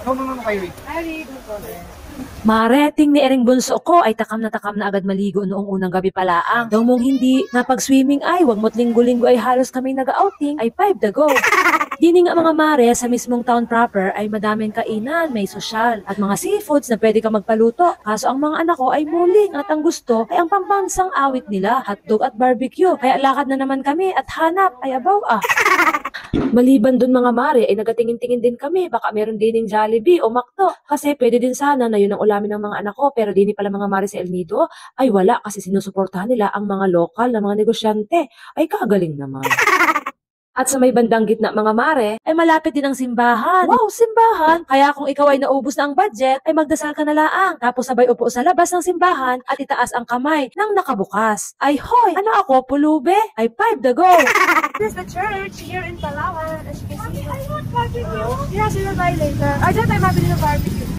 No, kayo. Mare, ting ni Ering bunso ko ay takam na agad maligo noong unang gabi palaang. Daw mong hindi napag-swimming ay wag mo't linggo-linggo ay halos kaming nag-outing ay 5 the go. Dini nga mga mare sa mismong town proper ay madaming kainan, may sosyal at mga seafoods na pwede ka magpaluto. Kaso ang mga anak ko ay muling at ang gusto ay ang pambansang awit nila, hotdog at barbecue. Kaya lakad na naman kami at hanap ay abaw ah. Maliban dun mga mare ay nagatingin-tingin din kami baka meron din ng Jollibee o McDo kasi pwede din sana na yun ang ulamin ng mga anak ko pero dini pala mga mare sa El Nido ay wala kasi sinusuportahan nila ang mga lokal na mga negosyante ay kagaling naman. At sa may bandang gitna mga mare, ay malapit din ang simbahan. Wow, simbahan! Kaya kung ikaw ay naubos na ang budget, ay magdasal ka na laang. Tapos sabay upo sa labas ng simbahan at itaas ang kamay nang nakabukas. Ay hoy, ano ako, pulube? Ay 5 the go! This is the church here in Palawan. As you can see. I want barbecue. Yes, we will buy later. I don't have barbecue.